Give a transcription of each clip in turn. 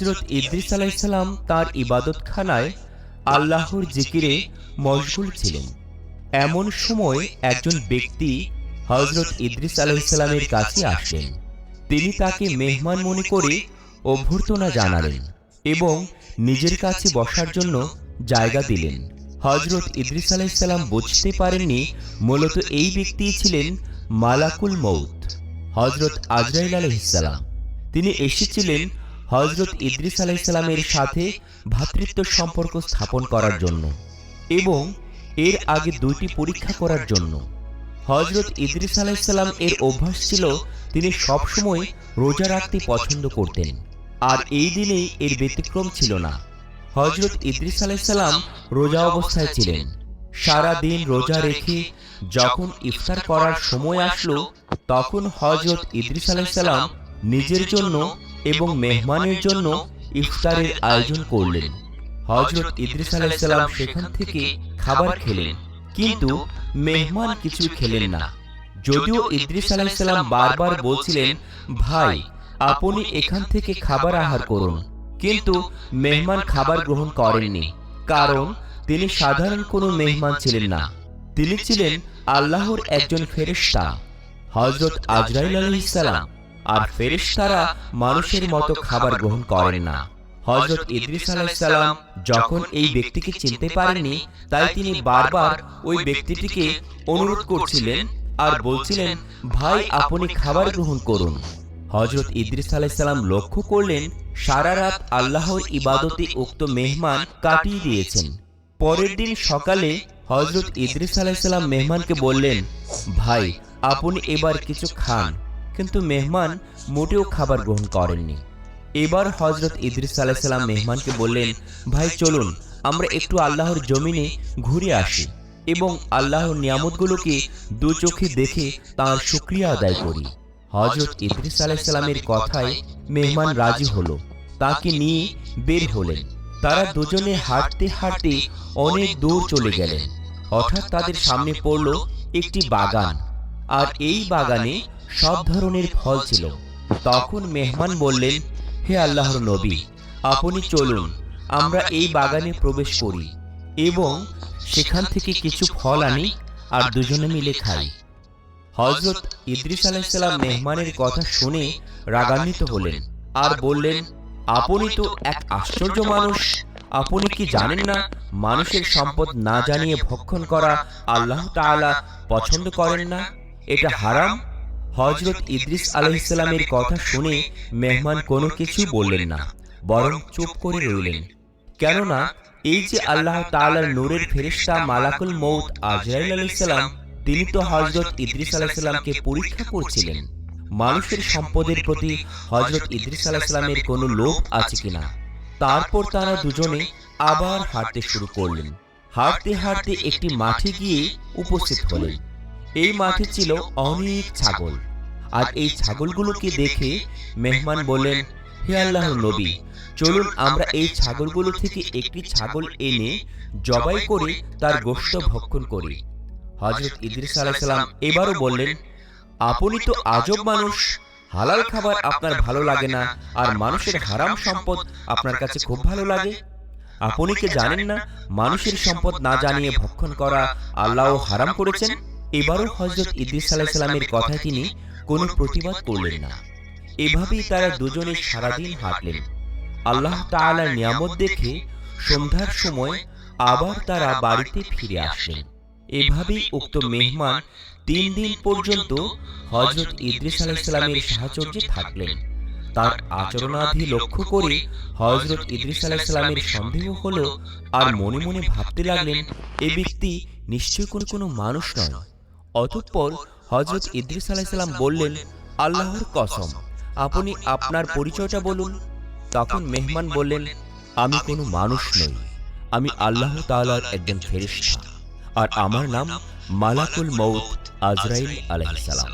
হযরত ইদ্রিস আলাইহিস সালাম তার ইবাদতখানায় আল্লাহর জিকিরে মশগুল ছিলেন। এমন সময় একজন ব্যক্তি হযরত ইদ্রিস আলাইহিস সালামের কাছে আসলেন। তিনি তাকে মেহমান মনে করে অভ্যর্থনা জানালেন এবং নিজের কাছে বসার জন্য জায়গা দিলেন। হযরত ইদ্রিস আলাইহিস সালাম বুঝতে পারেননি মূলত এই ব্যক্তিই ছিলেন মালাকুল মউত, হযরত আজরাইল আলাইহিস সালাম। তিনি এসেছিলেন হযরত ইদ্রিস আলাইহিস সালামের সাথে ভ্রাতৃত্ব সম্পর্ক স্থাপন করার জন্য এবং এর আগে দুইটি পরীক্ষা করার জন্য। হযরত ইদ্রিস আলাইহিস সালাম এর অভ্যাস ছিল তিনি সবসময় রোজা রাখতে পছন্দ করতেন, আর এই দিনে এর ব্যতিক্রম ছিল না। হযরত ইদ্রিস আলাইহিস সালাম রোজা অবস্থায় ছিলেন। সারা দিন রোজা রেখে যখন ইফতার করার সময় আসলো, তখন হযরত ইদ্রিস আলাইহিস সালাম নিজের জন্য এবং মেহমানের জন্য ইফতারের আয়োজন করলেন। হযরত ইদ্রিস আলাইহিস সালাম সেখান থেকে খাবার খেলেন, কিন্তু মেহমান কিছু খেলেন না। যদিও ইদ্রিস আলাইহিস সালাম বারবার বলছিলেন, ভাই আপনি এখান থেকে খাবার আহার করুন, কিন্তু মেহমান খাবার গ্রহণ করেননি, কারণ তিনি সাধারণ কোনো মেহমান ছিলেন না। তিনি ছিলেন আল্লাহর একজন ফেরেশতা, হযরত আজরাইল আলাইহিস সালাম। আর ফেরেশতারা মানুষের মতো খাবার গ্রহণ করেন না। হযরত ইদ্রিস আলাইহিস সালাম যখন এই ব্যক্তিকে চিনতে পারেননি, তাই তিনি বারবার ওই ব্যক্তিটিকে অনুরোধ করছিলেন আর বলছিলেন, ভাই আপনি খাবার গ্রহণ করুন। হযরত ইদ্রিস আলাইহিস সালাম লক্ষ্য করলেন সারা রাত আল্লাহর ইবাদতে উক্ত মেহমান কাটিয়ে দিয়েছেন। পরের দিন সকালে হযরত ইদ্রিস আলাইহিস সালাম মেহমানকে বললেন, ভাই আপনি এবার কিছু খান, কিন্তু মেহমান মোটেও খাবার গ্রহণ করেননি। এবার হযরত ইদ্রিস আলাইহিস সালাম মেহমানকে বললেন, ভাই চলুন আমরা একটু আল্লাহর জমিনে ঘুরে আসি এবং আল্লাহর নিয়ামতগুলোকে দু চোখে দেখে তাঁর শুকরিয়া আদায় করি। হযরত ইদ্রিস আলাইহিস সালামের কথায় মেহমান রাজি হলো, তাকে নিয়ে বের হলেন। তারা দুজনে হাঁটতে হাঁটতে অনেক দূর চলে গেলেন। হঠাৎ তাদের সামনে পড়ল একটি বাগান, আর এই বাগানে সব ধরনের ফল ছিল। তখন মেহমান বললেন, হে আল্লাহর নবী, আপনি চলুন আমরা এই বাগানে প্রবেশ করি এবং সেখান থেকে কিছু ফল আনি আর দুজনে মিলে খাই। হযরত ইদ্রিস আলাইহিস সালাম মেহমানের কথা শুনে রাগান্বিত হলেন আর বললেন, আপনি তো এক আশ্চর্য মানুষ। আপনি কি জানেন না মানুষের সম্পদ না জানিয়ে ভক্ষণ করা আল্লাহ তাআলা পছন্দ করেন না? এটা হারাম। হযরত ইদ্রিস আলাইহিস সালামের কথা শুনে মেহমান কোনো কিছু বললেন না, বরং চুপ করে রইলেন। কেননা এই যে আল্লাহ তাআলার নূরের ফেরেশতা মালাকুল মউত আজরাইল আলাইহিস সালাম, তিনি তো হযরত ইদ্রিস আলাইহিস সালামকে পরীক্ষা করছিলেন মানুষের সম্পদের প্রতি হযরত ইদ্রিস আলাইহিস সালামের কোনো লোভ আছে কিনা। তারপর তারা দুজনে আবার হাঁটতে শুরু করলেন। হাঁটতে হাঁটতে একটি মাঠে গিয়ে উপস্থিত হলেন। এই মাঠে ছিল অনেক ছাগল, আর এই ছাগলগুলোকে দেখে মেহমান বললেন, হে আল্লাহর নবী, চলুন আমরা এই ছাগলগুলো থেকে একটি ছাগল এনে জবাই করে তার গোশত ভক্ষণ করি। হযরত ইদ্রিস আলাইহিস সালাম এবারও বললেন, আপনি তো আজব মানুষ। হালাল খাবার আপনার ভালো লাগে না, আর মানুষের হারাম সম্পদ আপনার কাছে খুব ভালো লাগে। আপনি কি জানেন না মানুষের সম্পদ না জানিয়ে ভক্ষণ করা আল্লাহ হারাম করেছেন? এবারও হযরত ইদ্রিস আলাইহিস সালামের কথায় তিনি কোনো প্রতিবাদ করলেন না। এভাবেই তারা দুজনে সারাদিন হাঁটলেন। আল্লাহ তাআলার নিয়ামত দেখে সন্ধ্যার সময় আবার তারা বাড়িতে ফিরে আসলেন। এভাবেই উক্ত মেহমান 3 দিন পর্যন্ত হযরত ইদ্রিস আলাইহিস সালামের সাহচর্যে থাকলেন। তার আচরণাদি লক্ষ্য করে হযরত ইদ্রিস আলাইহিস সালামের সন্দেহ হলো, আর মনে মনে ভাবতে লাগলেন, এই ব্যক্তি নিশ্চয়ই কোনো মানুষ নয়। অতঃপর হযরত ইদ্রিস আলাইহিস সালাম বললেন, আল্লাহর কসম, আপনি আপনার পরিচয়টা বলুন। তখন মেহমান বললেন, আমি কোনো মানুষ নই, আমি আল্লাহ তাআলার একজন ফেরেশতা, আর আমার নাম মালাকুল মউত আজরাইল আলাইহিস সালাম।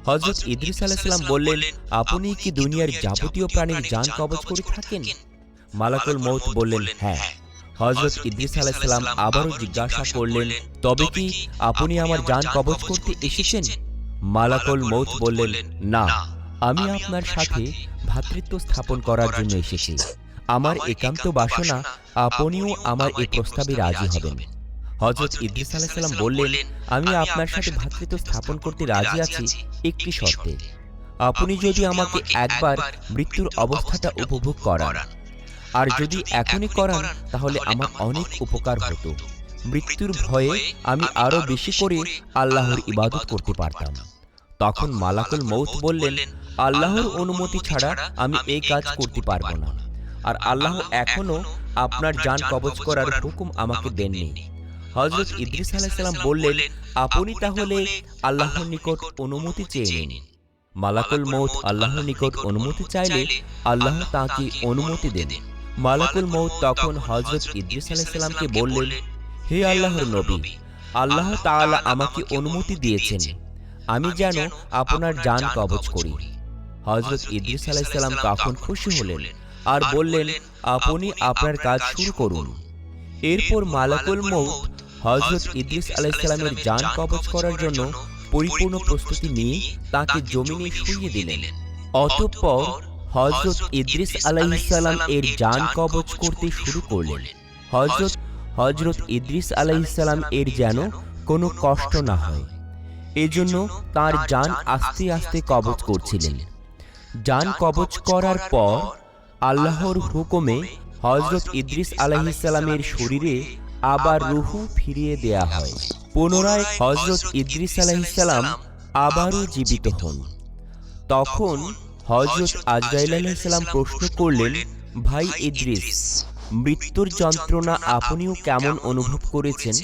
হযরত ইদ্রিস আলাইহিস সালাম বললেন, আপনি কি দুনিয়ার যাবতীয় প্রাণীর জান কবজ করে থাকেন? মালাকুল মউত বললেন, হ্যাঁ। হযরত ইদ্রিস আলাইহিস সালাম আবারও জিজ্ঞাসা করলেন, তবে কি আপনি আমার জান কবজ করতে এসেছেন? মালাকুল মউত বললেন, না, আমি আপনার সাথে ভ্রাতৃত্ব স্থাপন করার জন্য এসেছি। আমার একান্ত বাসনা আপনিও আমার এই প্রস্তাবে রাজি হবেন। হযরত ইদ্রিস আলাইহিস সালাম বললেন, আমি আপনার সাথে ভ্রাতৃত্ব স্থাপন করতে রাজি আছি একটি শর্তে। আপনি যদি আমাকে একবার মৃত্যুর অবস্থাটা উপভোগ করান, আর যদি এখনই করান তাহলে আমার অনেক উপকার হতো। মৃত্যুর ভয়ে আমি আরো বেশি করে আল্লাহর ইবাদত করতে পারতাম। তখন মালাকুল মউত বললেন, আল্লাহর অনুমতি ছাড়া আমি এই কাজ করতে পারবো না, আর আল্লাহ এখনো আপনার জান কবজ করার হুকুম আমাকে দেননি। হযরত ইদ্রিস আলাইহিস সালাম বললেন, আপনি তাহলে আল্লাহর নিকট অনুমতি চেয়ে নিন। মালাকুল মউত আল্লাহর নিকট অনুমতি চাইলে আল্লাহ তাকে অনুমতি দেন। মালাকুল মউত তখন হযরত ইদ্রিস আলাইহিস সালামকে বললেন, হে আল্লাহর নবী, আল্লাহ তাআলা আমাকে অনুমতি দিয়েছেন আমি যেন আপনার জান কবজ করি। হযরত ইদ্রিস আলাইহিস সালাম তখন খুশি হলেন আর বললেন, আপনি আপনার কাজ শুরু করুন। এরপর মালাকুল মউত হযরত ইদ্রিস আলাইহিস সালামের জান কবজ করার জন্য পরিপূর্ণ প্রস্তুতি নিয়ে তাকে জমিনে শুইয়ে দিলেন। অতঃপর হযরত ইদ্রিস আলাইহিস সালাম এর জান কবজ করতে শুরু করলেন। হযরত ইদ্রিস আলাইহিস সালাম এর যেন কোনো কষ্ট না হয়, এজন্য তার জান আস্তে আস্তে কবজ করছিলেন। জান কবজ করার পর আল্লাহর হুকুমে হযরত ইদ্রিস আলাইহিস সালামের শরীরে আবার রূহ ফিরিয়ে দেয়া হয়। পুনরায় হযরত ইদ্রিস আলাইহিস সালাম আবারও জীবিত হন। তখন হযরত আজরাইল আলাইহিস সালাম প্রশ্ন করলেন, ভাই ইদ্রিস, মৃত্যুর যন্ত্রণা আপনিও কেমন অনুভব করেছেন?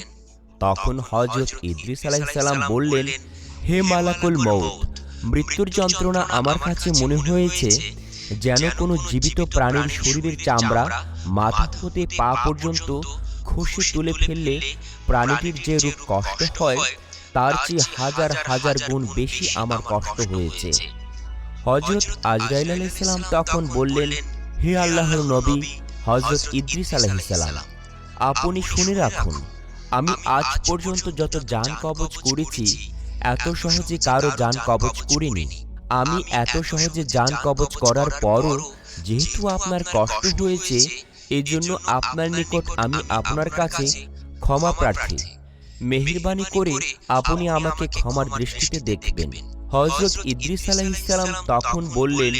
তখন হযরত ইদ্রিস আলাইহিস সালাম বললেন, হে মালাকুল মউত, মৃত্যুর যন্ত্রণা আমার কাছে মনে হয়েছে যেন কোনো জীবিত প্রাণীর শরীরের চামড়া মাথা হতে পা পর্যন্ত খসে তুলে ফেললে প্রাণীটির যে রূপ কষ্ট হয় তার চেয়ে হাজার হাজার গুণ বেশি আমার কষ্ট হয়েছে। হযরত আজরাইল আলাইহিস সালাম তখন বললেন, হে আল্লাহর নবী হযরত ইদ্রিস আলাইহিস সালাম, আপনি শুনে রাখুন, আমি আজ পর্যন্ত যত জান কবজ করেছি এত সহজে কারো জান কবজ করিনি। আমি এত সহজে জান কবজ করার পরও যেহেতু আপনার কষ্ট হয়েছে, এজন্য আপনার নিকট আমি আপনার কাছে ক্ষমা প্রার্থী। মেহেরবানি করে আপনি আমাকে ক্ষমার দৃষ্টিতে দেখবেন। হযরত ইদ্রিস আলাইহিস সালাম তখন বললেন,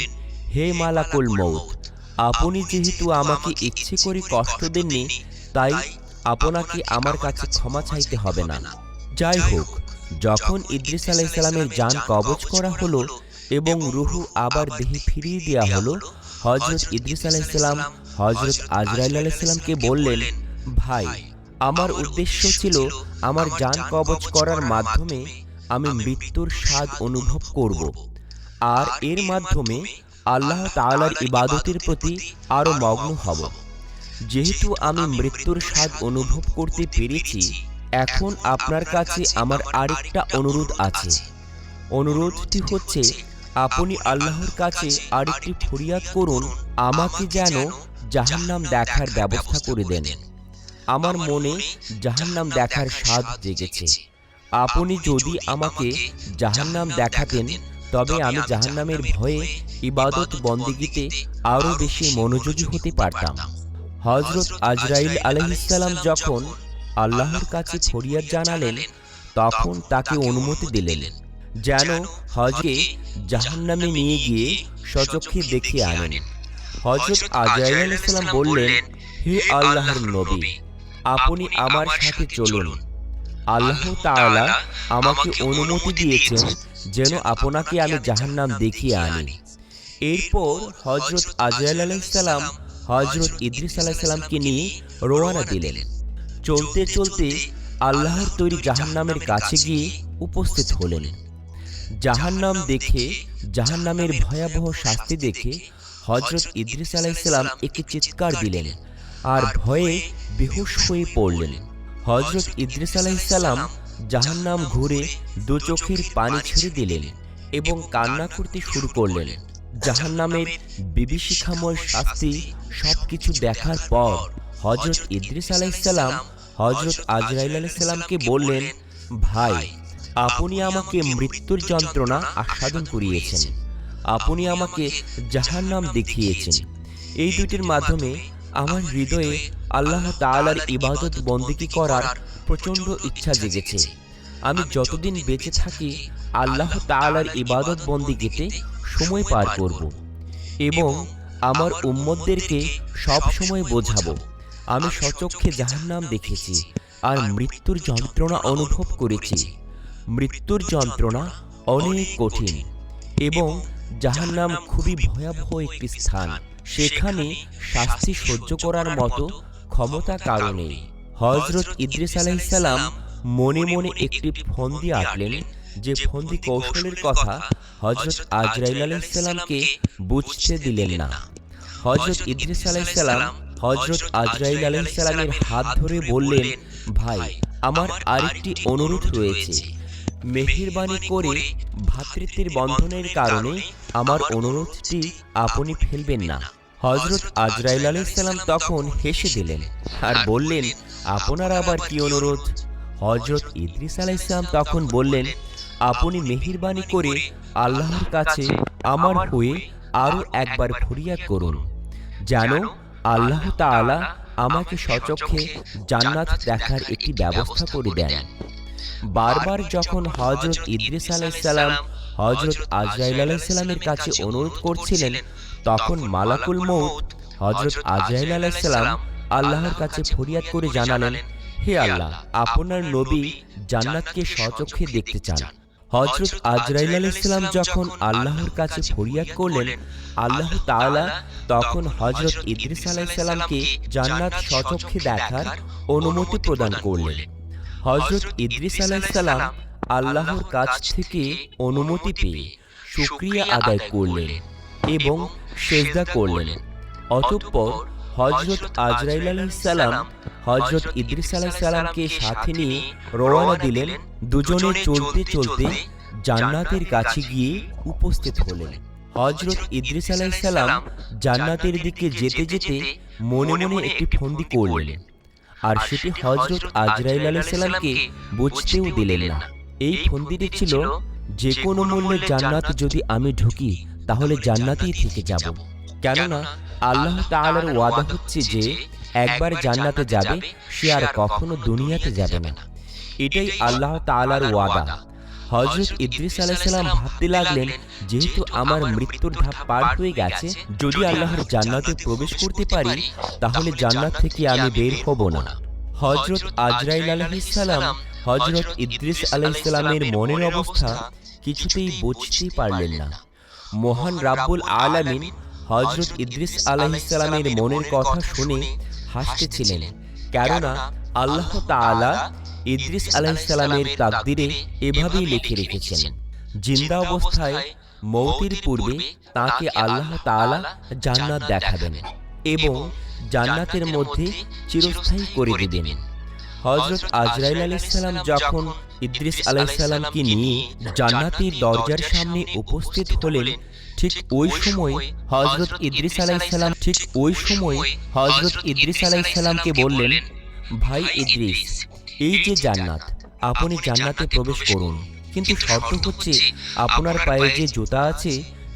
হে মালাকুল মউত, আপনি যেহেতু আমাকে ইচ্ছে করে কষ্ট দেননি, তাই আপনাকে আমার কাছে ক্ষমা চাইতে হবে না। যাই হোক, যখন ইদ্রিস আলাইহিস সালামের জান কবজ করা হলো এবং রূহ আবার দেহে ফিরিয়ে দেওয়া হলো, হযরত ইদ্রিস আলাইহিস সালাম হযরত আজরাইল আলাইহিস সালামকে বললেন, ভাই, আমার উদ্দেশ্য ছিল আমার জান কবজ করার মাধ্যমে আমি মৃত্যুর স্বাদ অনুভব করব, আর এর মাধ্যমে আল্লাহ তাআলার ইবাদতের প্রতি আরো মগ্ন হব। যেহেতু আমি মৃত্যুর স্বাদ অনুভব করতে পেরেছি, এখন আপনার কাছে আমার আরেকটা অনুরোধ আছে। অনুরোধটি হচ্ছে, আপনি আল্লাহর কাছে আরেকটি ফরিয়াদ করুন, আমাকে যেন জাহান্নাম দেখার ব্যবস্থা করে দেন। আমার মনে জাহান্নাম দেখার স্বাদ জেগেছে। আপনি যদি আমাকে জাহান্নাম দেখাতেন তবে আমি জাহান্নামের ভয়ে ইবাদত বন্দেগীতে আরো বেশি মনোযোগী হতে পারতাম। হযরত আজরাইল আলাইহিস সালাম যখন আল্লাহর কাছে ফরিয়াদ জানালেন, তখন তাকে অনুমতি দিলেন যেন হজকে জাহান্নামে নিয়ে গিয়ে সচক্ষে দেখে আনেন। হযরত আজরাইল আলাইহিস সালাম বললেন, হে আল্লাহর নবী, আপনি আমার সাথে চলুন। আল্লাহ তাআলা আমাকে অনুমতি দিয়েছেন যেন আপনাকে আমি জাহান্নাম দেখিয়ে আনি। এরপর হযরত আজরাইল আলাইহিস সালাম হযরত ইদ্রিস আলাইহিস সালামকে নিয়ে রওনা দিলেন। চলতে চলতে আল্লাহর তৈরি জাহান্নামের কাছে গিয়ে উপস্থিত হলেন। জাহান্নাম দেখে, জাহান্নামের ভয়াবহ শাস্তি দেখে হযরত ইদ্রিস আলাইহিস সালাম একটি চিৎকার দিলেন আর ভয়ে বেহুশ হয়ে পড়লেন। হযরত ইদ্রিস আলাইহিস সালাম জাহান্নাম ঘুরে দু চোখের পানি ছেড়ে দিলেন এবং কান্না করতে শুরু করলেন। জাহান্নামের বিভীষিকাময় শাস্তি সবকিছু দেখার পর হযরত ইদ্রিস আলাইহিস সালাম হযরত আজরাইল আলাইহিস সালামকে বললেন, ভাই, আপনি আমাকে মৃত্যুর যন্ত্রণা আস্বাদন করিয়েছেন, আপনি আমাকে জাহান্নাম দেখিয়েছেন। এই দুটির মাধ্যমে আমার হৃদয়ে আল্লাহ তাআলার ইবাদত বন্দেগী করার প্রচণ্ড ইচ্ছা জেগেছে। আমি যতদিন বেঁচে থাকি আল্লাহ তাআলার ইবাদত বন্দেগীতে সময় পার করব এবং আমার উম্মতদেরকে সব সময় বোঝাবো আমি সচক্ষে জাহান্নাম দেখেছি আর মৃত্যুর যন্ত্রণা অনুভব করেছি। মৃত্যুর যন্ত্রণা অনেক কঠিন এবং জাহান্নাম খুবই ভয়াবহ একটি স্থান। সেখানে শাস্তি সহ্য করার মতো ক্ষমতা কারো নেই। হযরত ইদ্রিস আলাইহিস সালাম মনে মনে একটি ফন্দি আঁটলেন, যে ফন্দি কৌশলের কথা হযরত আজরাইল আলাইহিস সালামকে বুঝতে দিলেন না। হযরত ইদ্রিস আলাইহিস সালাম হযরত আজরাইল আলাইহিস সালামের হাত ধরে বললেন, ভাই, আমার আরেকটি অনুরোধ রয়েছে। মেহেরবানি করে ভ্রাতৃত্বের বন্ধনের কারণে আমার অনুরোধটি আপনি ফেলবেন না। হযরত আজরাইল আলাইহিস সালাম তখন হেসে দিলেন আর বললেন, আপনার আবার কি অনুরোধ? হযরত ইদ্রিস আলাইহিস সালাম তখন বললেন, আপনি মেহেরবানি করে আল্লাহর কাছে আমার হয়ে আরো একবার ফরিয়াদ করুন, যেন আল্লাহ তাআলা আমাকে সচক্ষে জান্নাত দেখার একটি ব্যবস্থা করে দেন। বারবার যখন হযরত ইদ্রিস আলাইহিস সালাম হযরত আজরাইল আলাইহিস সালামের কাছে অনুরোধ করছিলেন, তখন মালাকুল মউত হযরত আজরাইল আলাইহিস সালাম আল্লাহর কাছে ফরিয়াদ করে জানালেন, হে আল্লাহ, আপনার নবী জান্নাতকে স্বচক্ষে দেখতে চান। হযরত আজরাইল আলাইহিস সালাম যখন আল্লাহর কাছে ফরিয়াদ করলেন, আল্লাহ তাআলা তখন হযরত ইদ্রিস আলাইহিস সালামকে জান্নাত স্বচক্ষে দেখার অনুমতি প্রদান করলেন। হযরত ইদ্রিস আলাইহিস সালাম আল্লাহর কাছ থেকে অনুমতি পেয়ে শুকরিয়া আদায় করলেন এবং সিজদা করলেন। অতঃপর হযরত আজরাইল আলাইহিস সালাম হযরত ইদ্রিস আলাইহিস সালামকে সাথে নিয়ে রওনা দিলেন। দুজনে চলতে চলতে জান্নাতের কাছে গিয়ে উপস্থিত হলেন। হযরত ইদ্রিস আলাইহিস সালাম জান্নাতের দিকে যেতে যেতে মনে মনে একটি ফন্দি করলেন, আর সেটি হযরত আজরাইল আলাইহিস সালামকে বুঝতেও দিলেন না। এই ফন্দিটি ছিল, যে কোনো মূল্যে জান্নাত যদি আমি ঢুকি তাহলে জান্নাতেই থেকে যাব, কেননা আল্লাহ তাআলার ওয়াদা হচ্ছে যে একবার জান্নাতে যাবে সে আর কখনো দুনিয়াতে যাবে না। এটাই আল্লাহ তাআলার ওয়াদা। হযরত ইদ্রিস আলাইহিস সালাম ভাবতে লাগলেন, যেহেতু আমার মৃত্যুর ধাপ পার হয়ে গেছে, যদি আল্লাহর জান্নাতে প্রবেশ করতে পারি তাহলে জান্নাত থেকে আমি বের হব না। হযরত আজরাইল আলাইহিস সালাম হযরত ইদ্রিস আলাইহিস সালামের মনের অবস্থা কিছুতেই বুঝতে পারলেন না। মহান রাব্বুল আলামিন হযরত ইদ্রিস আলাইহিস সালামের মনের কথা শুনে হাসতেছিলেন, কেননা আল্লাহ তাআলা ইদ্রিস আলাইহিস সালামের তাকদীরে এভাবেই লিখে রেখেছেন, জিন্দা অবস্থায় মওতের পূর্বে তাকে আল্লাহ তাআলা জান্নাত দেখাবেন এবং জান্নাতের মধ্যে চিরস্থায়ী করে দিবেন। হযরত আজরাইল আলাইহিস সালাম যখন ইদ্রিস আলাইহিস সালামকে নিয়ে জান্নাতের দরজার সামনে উপস্থিত হলেন, ঠিক ওই সময় হযরত ইদ্রিস আলাইহিস সালামকে বললেন, ভাই ইদ্রিস, এই যে জান্নাত, আপনি জান্নাতে প্রবেশ করুন, কিন্তু শর্ত হচ্ছে আপনার পায়ে যে জুতা আছে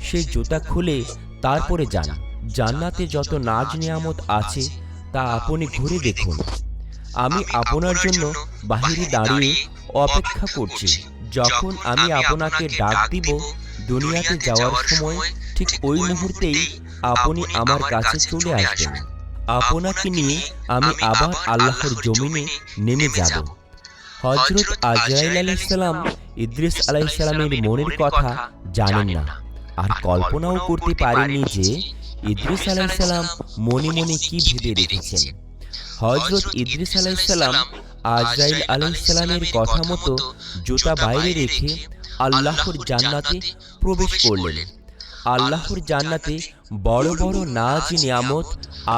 সেই জুতা খুলে তারপরে যান। জান্নাতে যত নাজ নিয়ামত আছে তা আপনি ঘুরে দেখুন। আমি আপনার জন্য বাহিরে দাঁড়িয়ে অপেক্ষা করছি। যখন আমি আপনাকে ডাক দিব দুনিয়াতে যাওয়ার সময়, ঠিক ওই মুহূর্তেই আপনি আমার কাছে চলে আসবেন। আপনাকে নিয়ে আমি আবার আল্লাহর জমিনে নেমে যাব। হযরত আজরাইল আলাইহিস সালাম ইদ্রিস আলাইহিস সালামের মনের কথা জানেন না, আর কল্পনাও করতে পারেননি যে ইদ্রিস আলাইহিস সালাম মনে মনে কি ভেবে রেখেছেন। হযরত ইদ্রিস আলাইহিস সালাম আজরাইল আলাইহিস সালামের কথা মতো জুতা বাইরে রেখে আল্লাহর জান্নাতে প্রবেশ করলেন। আল্লাহর জান্নাতে বড় বড় নাজ নিয়ামত,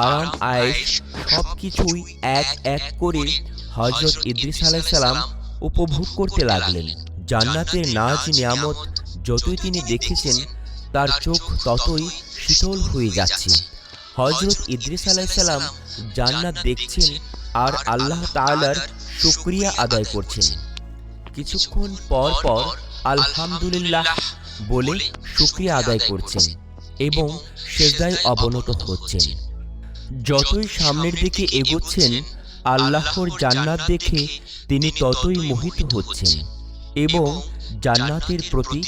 আরাম আয়েশ সবকিছুই এক এক করে হযরত ইদ্রিস আলাইহিস সালাম উপভোগ করতে লাগলেন। জান্নাতের নাজ নিয়ামত যতই তিনি দেখেছেন তার চোখ ততই শীতল হয়ে যাচ্ছে। হযরত ইদ্রিস আলাইহিস সালাম জান্নাত দেখছেন আর আল্লাহ তাআলার শুকরিয়া আদায় করছেন। কিছুক্ষণ পর পর আলহামদুলিল্লাহ, বলে শুকরিয়া আদায় করছেন এবং সেজদায় অবনত হচ্ছেন। যতই সামনের দিকে এগোচ্ছেন আল্লাহর জান্নাত দেখে তিনি ততই মোহিত হচ্ছেন এবং জান্নাতের প্রতি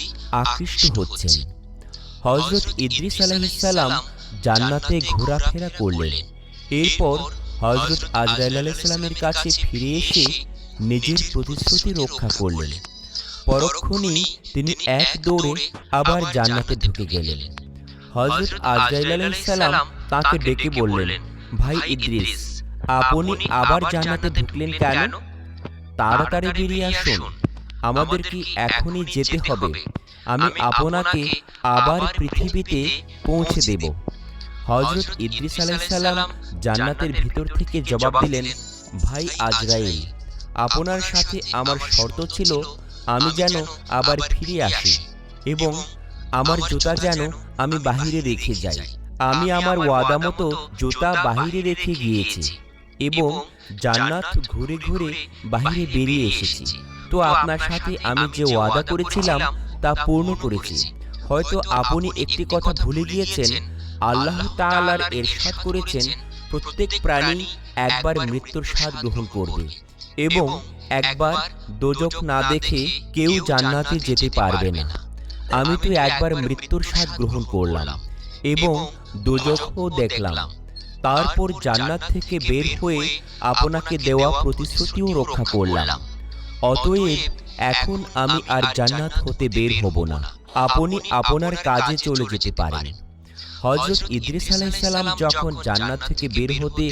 আকৃষ্ট হচ্ছেন। হযরত ইদ্রিস আলাইহিস সালাম জান্নাতে ঘোরাফেরা করলেন। এরপর হযরত আজরাইল আলাইহিস সালামের কাছে ফিরে এসে নিজের প্রতিশ্রুতি রক্ষা করলেন। পরক্ষণেই তিনি এক দৌড়ে আবার জান্নাতে ঢুকে গেলেন। হযরত আজরাইল আলাইহিস সালাম তাকে ডেকে বললেন, ভাই ইদ্রিস, আপনি আবার জান্নাতে ঢুকলেন কেন? তাড়াতাড়ি বেরিয়ে আসুন, আমাদের কি এখনই যেতে হবে? আমি আপনাকে আবার পৃথিবীতে পৌঁছে দেব। হযরত ইদ্রিস আলাইহিস সালাম জান্নাতের ভিতর থেকে জবাব দিলেন, ভাই আজরাইল, আপনার সাথে আমার শর্ত ছিল আমি যেন আবার ফিরে আসি এবং আমার জুতা যেন আমি বাহিরে রেখে যাই। আমি আমার ওয়াদা মতো জুতা বাহিরে রেখে গিয়েছি এবং জান্নাত ঘুরে ঘুরে বাহিরে বেরিয়ে এসেছি। তো আপনার সাথে আমি যে ওয়াদা করেছিলাম তা পূর্ণ করেছি। হয়তো আপনি একটি কথা ভুলে গিয়েছেন, আল্লাহ তাআলার ইরশাদ করেছেন প্রত্যেক প্রাণী একবার মৃত্যুর স্বাদ গ্রহণ করবে এবং একবার দোজখ না দেখে কেউ জান্নাতে যেতে পারবে না। আমি তো একবার মৃত্যুর স্বাদ গ্রহণ করলাম এবং দোজখও দেখলাম, তারপর জান্নাত থেকে বের হয়ে আপনাকে দেওয়া প্রতিশ্রুতিও রক্ষা করলাম। অতএব এখন আমি আর জান্নাত হতে বের হব না, আপনি আপনার কাজে চলে যেতে পারেন। হযরত ইদ্রিস আলাইহিস সালাম যখন জান্নাত থেকে বের হতে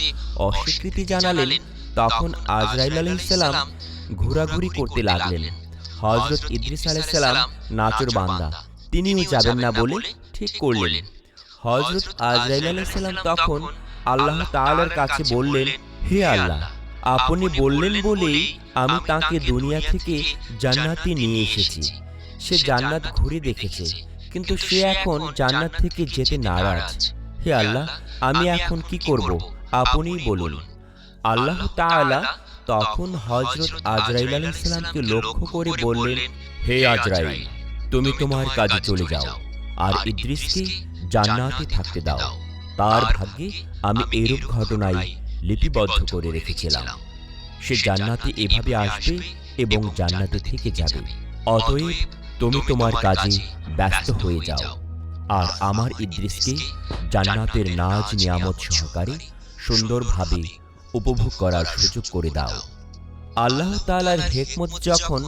অস্বীকৃতি জানালেন, তখন আজরাইল আলাইহিস সালাম ঘোরাঘুরি করতে লাগলেন। হযরত ইদ্রিস আলাইহিস সালাম নাচর বান্দা, তিনিও যাবেন না বলে ঠিক করলেন। হযরত আজরাইল আলাইহিস সালাম তখন আল্লাহ তাআলার কাছে বললেন, হে আল্লাহ, আপনি বললেন বলেই আমি তাকে দুনিয়া থেকে জান্নাতে নিয়ে এসেছি। সে জান্নাত ঘুরে দেখেছে, কিন্তু সে এখন জান্নাত থেকে যেতে নারাজ। হে আল্লাহ, আমি এখন কি করব আপনিই বলুন। আল্লাহ তাআলা তখন হযরত আজরাইল আলাইহিস সালামকে লক্ষ্য করে বললেন, হে আজরাইল, তুমি তোমার কাজে চলে যাও আর ইদ্রিসকে জান্নাতে থাকতে দাও। তার ভাগ্যে আমি এরূপ ঘটনাই লিপিবদ্ধ করে রেখেছিলাম। সে জান্নাতে এভাবে আসবে এবং জান্নাতে থেকে যাবে। অতএব তুমি তোমার কাজে ব্যস্ত হয়ে যাও আর আমার ইদ্রিসকে জান্নাতের নাজ নিয়ামত সহকারে সুন্দরভাবে উপভোগ করার সুযোগ করে দাও। আল্লাহ তাআলার হিকমত যখন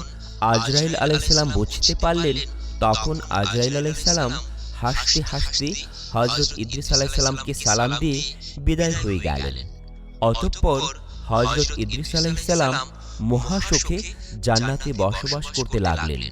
আজরাইল আলাইহিস সালাম বুঝতে পারলেন, তখন আজরাইল আলাইহিস সালাম হাসতে হাসতে হযরত ইদ্রিস আলাইহিস সালামকে সালাম দিয়ে বিদায় হয়ে গেলেন। অতঃপর হযরত ইদ্রিস আলাইহিস সালাম মহাসুখে জান্নাতে বসবাস করতে লাগলেন।